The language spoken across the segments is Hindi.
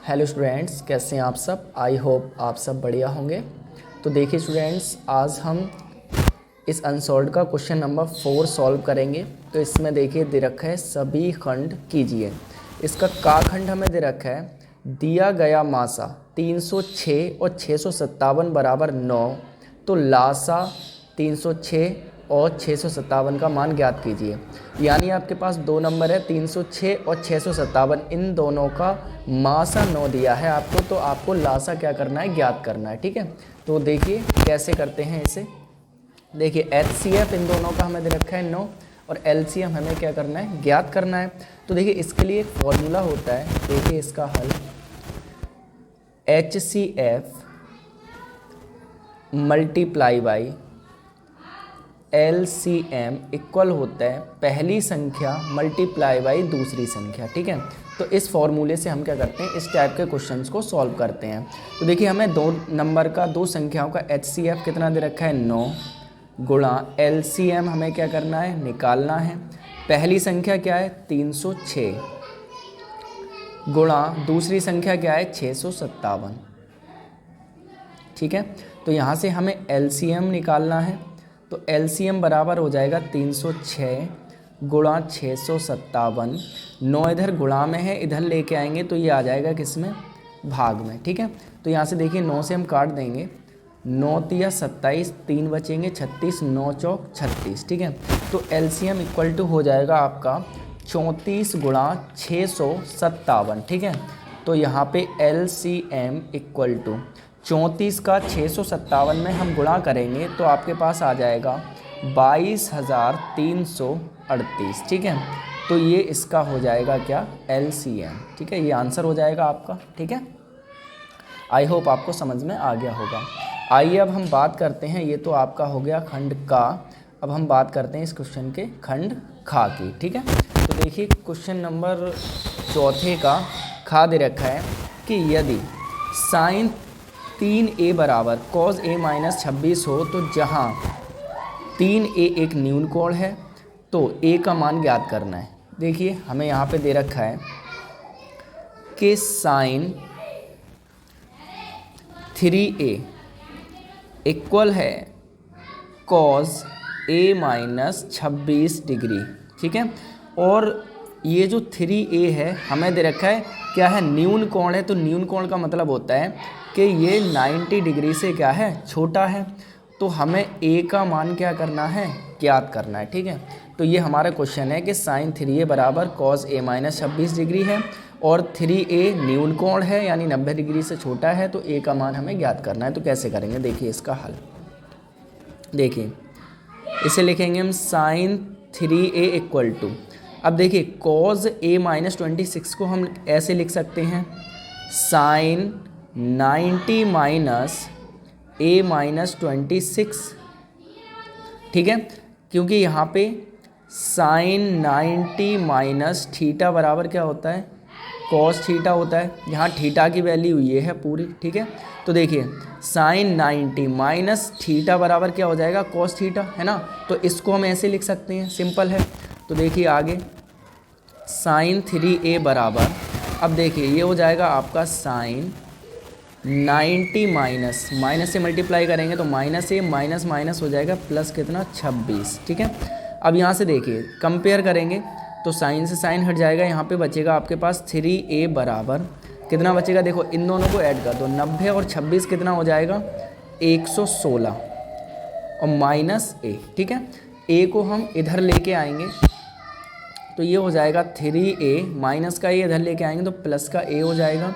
हेलो स्टूडेंट्स, कैसे हैं आप सब। आई होप आप सब बढ़िया होंगे। तो देखिए स्टूडेंट्स, आज हम इस अनसॉल्व्ड का क्वेश्चन नंबर 4 सॉल्व करेंगे। तो इसमें देखिए दे रखा है सभी खंड कीजिए। इसका का खंड हमें दे रखा है, दिया गया मासा 306 और 657 बराबर 9, तो लासा 306 और 657 का मान ज्ञात कीजिए। यानी आपके पास दो नंबर है 306 और 657, इन दोनों का मासा 9 दिया है आपको, तो आपको लासा क्या करना है, ज्ञात करना है। ठीक है, तो देखिए कैसे करते हैं इसे। देखिए HCF इन दोनों का हमें दे रखा है 9 और LCM हमें क्या करना है, ज्ञात करना है। तो देखिए इसके लिए एक फॉर्मूला होता है, देखिए इसका हल HCF multiply by LCM equal होता है पहली संख्या मल्टीप्लाई बाई दूसरी संख्या। ठीक है, तो इस फॉर्मूले से हम क्या करते हैं, इस टाइप के क्वेश्चंस को सॉल्व करते हैं। तो देखिए हमें दो नंबर का, दो संख्याओं का HCF कितना दे रखा है 9 गुणा LCM हमें क्या करना है, निकालना है। पहली संख्या क्या है 306 गुणा दूसरी संख्या क्या है 657। ठीक है, तो यहाँ से हमें LCM निकालना है। तो LCM बराबर हो जाएगा 306 गुणा 657। 9 इधर गुणा में है, इधर लेके आएंगे तो ये आ जाएगा किस में, भाग में। ठीक है, तो यहाँ से देखिए 9 से हम काट देंगे, 9 तिया 27, 3 बचेंगे 36, 9 चौक 36। ठीक है, तो LCM इक्वल टू हो जाएगा आपका 34 गुणा 657। ठीक है, तो यहाँ पे LCM इक्वल टू 34 का 657 में हम गुणा करेंगे तो आपके पास आ जाएगा 22,338। ठीक है, तो ये इसका हो जाएगा क्या, LCM। ठीक है, ये आंसर हो जाएगा आपका। ठीक है, आई होप आपको समझ में आ गया होगा। आइए अब हम बात करते हैं, ये तो आपका हो गया खंड का। अब हम बात करते हैं इस क्वेश्चन के खंड खा की। ठीक है, तो देखिए क्वेश्चन नंबर चौथे का खा दे रखा है कि यदि साइन 3a बराबर cos a माइनस 26 हो, तो जहाँ 3a एक न्यून कोण है तो a का मान ज्ञात करना है। देखिए हमें यहाँ पे दे रखा है कि साइन 3a इक्वल है cos a माइनस 26 डिग्री। ठीक है, और ये जो 3a है हमें दे रखा है क्या है, न्यून कोण है। तो न्यून कोण का मतलब होता है कि ये 90 डिग्री से क्या है, छोटा है। तो हमें a का मान क्या करना है, ज्ञात करना है। ठीक है, तो ये हमारा क्वेश्चन है कि साइन 3a बराबर cos a माइनस 26 डिग्री है और 3a न्यून कोण है यानी 90 डिग्री से छोटा है, तो a का मान हमें ज्ञात करना है। तो कैसे करेंगे, देखिए इसका हल। देखिए इसे लिखेंगे हम साइन 3a इक्वल टू, अब देखिए cos a माइनस 26 को हम ऐसे लिख सकते हैं, साइन 90 माइनस a माइनस 26। ठीक है, क्योंकि यहाँ पे साइन 90 माइनस थीटा बराबर क्या होता है, cos थीटा होता है। यहाँ थीटा की वैल्यू ये है पूरी। ठीक है, तो देखिए साइन 90 माइनस थीटा बराबर क्या हो जाएगा, cos थीटा, है ना। तो इसको हम ऐसे लिख सकते हैं, सिंपल है। तो देखिए आगे साइन 3a बराबर, अब देखिए ये हो जाएगा आपका साइन 90 माइनस से मल्टीप्लाई करेंगे तो माइनस ए माइनस माइनस हो जाएगा प्लस कितना 26। ठीक है, अब यहाँ से देखिए कंपेयर करेंगे तो साइन से साइन हट जाएगा, यहाँ पे बचेगा आपके पास 3a बराबर कितना बचेगा, देखो इन दोनों को ऐड कर दो, 90 और 26 कितना हो जाएगा 116 और माइनस a। ठीक है, a को हम इधर लेके आएंगे तो ये हो जाएगा 3a, माइनस का ये इधर लेके आएंगे तो प्लस का a हो जाएगा,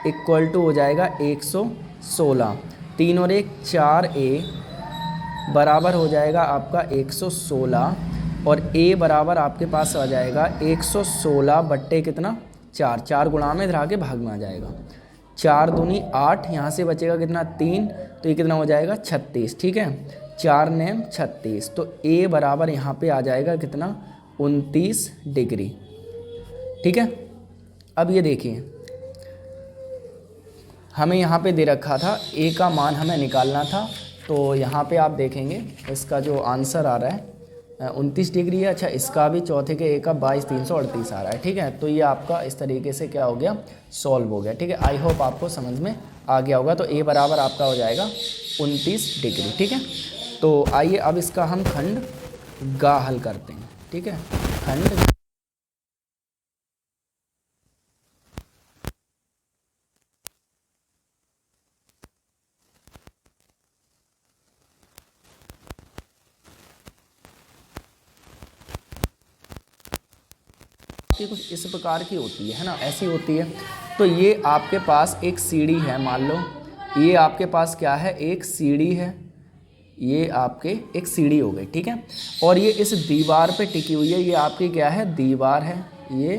इक्वल टू हो जाएगा 116। 3 और 1 4a बराबर हो जाएगा आपका 116 और a बराबर आपके पास आ जाएगा 116 बट्टे कितना 4, 4 गुणा में इधर आके भाग में आ जाएगा, 4 दूनी 8, यहाँ से बचेगा कितना 3, तो ये कितना हो जाएगा 36। ठीक है, 4 नेम 36, तो a बराबर यहाँ पे आ जाएगा कितना 29 डिग्री। ठीक है, अब ये देखिए हमें यहाँ पे दे रखा था a का मान हमें निकालना था, तो यहाँ पे आप देखेंगे इसका जो आंसर आ रहा है 29 डिग्री है। अच्छा, इसका भी चौथे के ए का 22,338 आ रहा है। ठीक है, तो ये आपका इस तरीके से क्या हो गया, सॉल्व हो गया। ठीक है, आई होप आपको समझ में आ गया होगा। तो ए बराबर आपका हो जाएगा 29 डिग्री। ठीक है, तो आइए अब इसका हम खंड गा हल करते हैं। ठीक है, खंड कुछ इस प्रकार की होती है ना, ऐसी होती है। तो ये आपके पास एक सीढ़ी है, मान लो ये आपके पास क्या है, एक सीढ़ी है, ये आपके एक सीढ़ी हो गई। ठीक है, और ये इस दीवार पे टिकी हुई है, ये आपकी क्या है, दीवार है, ये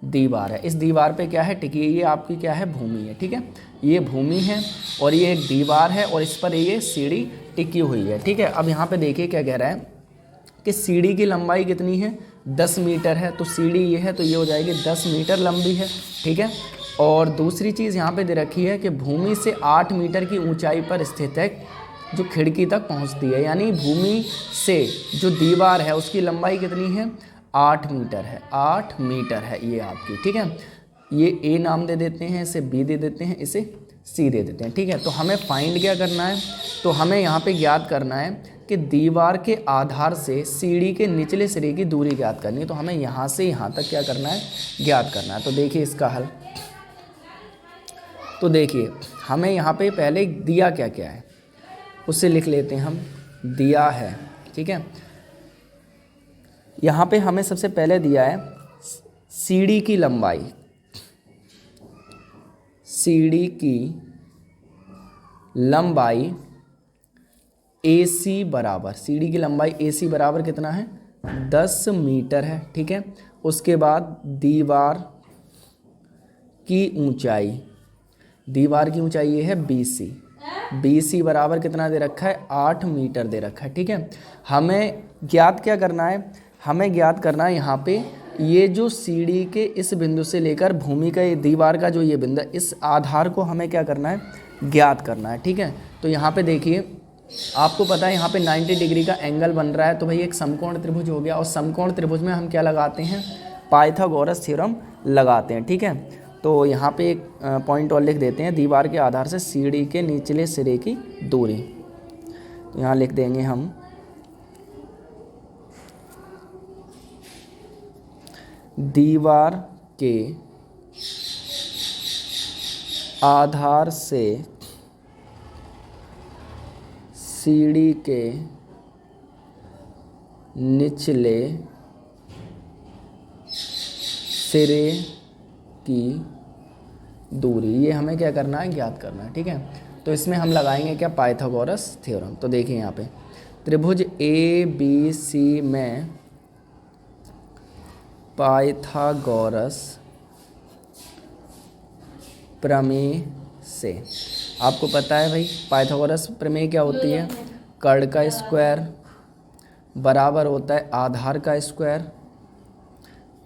दीवार है। इस दीवार पे क्या है, टिकी है, ये आपकी क्या है, भूमि है। ठीक है, ये भूमि है और ये एक दीवार है और इस पर ये सीढ़ी टिकी हुई है। ठीक है, अब यहाँ पे देखिए क्या कह रहा है कि सीढ़ी की लंबाई कितनी है, 10 मीटर है। तो सीढ़ी ये है तो ये हो जाएगी 10 मीटर लंबी है। ठीक है, और दूसरी चीज़ यहाँ पे दे रखी है कि भूमि से 8 मीटर की ऊंचाई पर स्थित है, जो खिड़की तक पहुँचती है। यानी भूमि से जो दीवार है उसकी लंबाई कितनी है, 8 मीटर है, 8 मीटर है ये आपकी। ठीक है, ये ए नाम दे देते हैं, इसे बी दे देते हैं, इसे सी दे देते हैं। ठीक है, तो हमें फाइंड क्या करना है, तो हमें यहाँ पे ज्ञात करना है कि दीवार के आधार से सीढ़ी के निचले सिरे की दूरी ज्ञात करनी है। तो हमें यहाँ से यहाँ तक क्या करना है, ज्ञात करना है। तो देखिए इसका हल, तो देखिए हमें यहाँ पे पहले दिया क्या क्या है उससे लिख लेते हैं हम। दिया है, ठीक है, यहाँ पे हमें सबसे पहले दिया है सीढ़ी की लंबाई, सीढ़ी की लंबाई AC बराबर, सीढ़ी की लंबाई AC बराबर कितना है, 10 मीटर है। ठीक है, उसके बाद दीवार की ऊंचाई, दीवार की ऊंचाई ये है BC, BC बराबर कितना दे रखा है, 8 मीटर दे रखा है। ठीक है, हमें ज्ञात क्या करना है, हमें ज्ञात करना है यहाँ पे ये जो सीढ़ी के इस बिंदु से लेकर भूमि का ये दीवार का जो ये बिंदु है, इस आधार को हमें क्या करना है, ज्ञात करना है। ठीक है, तो यहाँ पे देखिए आपको पता है यहाँ पे 90 डिग्री का एंगल बन रहा है, तो भाई एक समकोण त्रिभुज हो गया। और समकोण त्रिभुज में हम क्या लगाते हैं, पाइथागोरस थ्योरम लगाते हैं। ठीक है, तो यहाँ पे एक पॉइंट और लिख देते हैं, दीवार के आधार से सीढ़ी के निचले सिरे की दूरी। तो यहाँ लिख देंगे हम दीवार के आधार से सीढ़ी के निचले सिरे की दूरी, ये हमें क्या करना है, ज्ञात करना है। ठीक है, तो इसमें हम लगाएंगे क्या, पाइथागोरस थ्योरम। तो देखिए यहाँ पे त्रिभुज ABC में पाइथागोरस प्रमेय से, आपको पता है भाई पाइथागोरस प्रमेय क्या होती है, कर्ण का स्क्वायर बराबर होता है आधार का स्क्वायर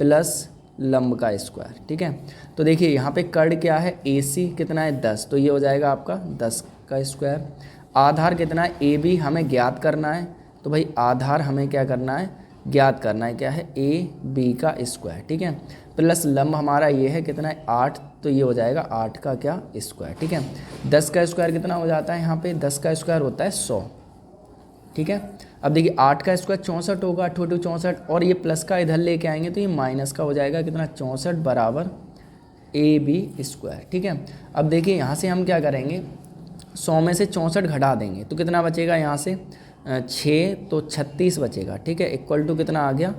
प्लस लंब का स्क्वायर। ठीक है, तो देखिए यहाँ पे कर्ण क्या है, AC कितना है 10, तो ये हो जाएगा आपका 10 का स्क्वायर। आधार कितना है AB, हमें ज्ञात करना है, तो भाई आधार हमें क्या करना है, ज्ञात करना है, क्या है AB का स्क्वायर। ठीक है, प्लस लंब हमारा ये है कितना है 8, तो ये हो जाएगा 8 का क्या स्क्वायर। ठीक है, 10 का स्क्वायर कितना हो जाता है, यहाँ पे 10 का स्क्वायर होता है 100। ठीक है, अब देखिए 8 का स्क्वायर 64 होगा, 8 × 2 64, और ये प्लस का इधर लेके आएंगे तो ये माइनस का हो जाएगा कितना, 64 बराबर AB स्क्वायर। ठीक है, अब देखिए यहाँ से हम क्या करेंगे, 100 में से 64 घटा देंगे तो कितना बचेगा, यहाँ से 6 तो 36 बचेगा। ठीक है, इक्वल टू कितना आ गया,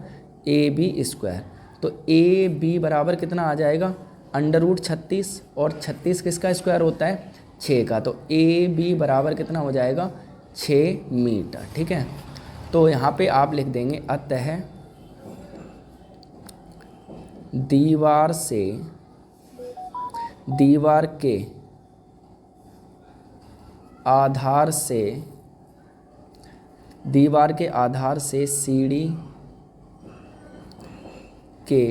AB स्क्वायर। तो AB बराबर कितना आ जाएगा, √36, और 36 किसका स्क्वायर होता है, 6 का। तो AB बराबर कितना हो जाएगा, 6 मीटर। ठीक है, तो यहाँ पे आप लिख देंगे अतः दीवार के आधार से सीढ़ी के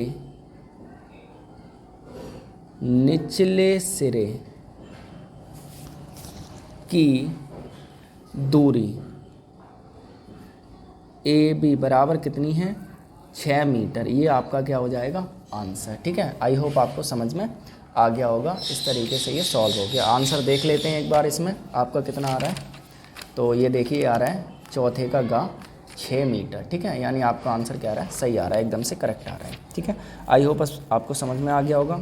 निचले सिरे की दूरी ए बी बराबर कितनी है 6 मीटर। ये आपका क्या हो जाएगा आंसर। ठीक है, आई होप आपको समझ में आ गया होगा। इस तरीके से ये सॉल्व हो गया। आंसर देख लेते हैं एक बार इसमें आपका कितना आ रहा है। तो ये देखिए आ रहा है चौथे का गा 6 मीटर। ठीक है, यानी आपका आंसर क्या आ रहा है, सही आ रहा है, एकदम से करेक्ट आ रहा है। ठीक है, आई होप आपको समझ में आ गया होगा।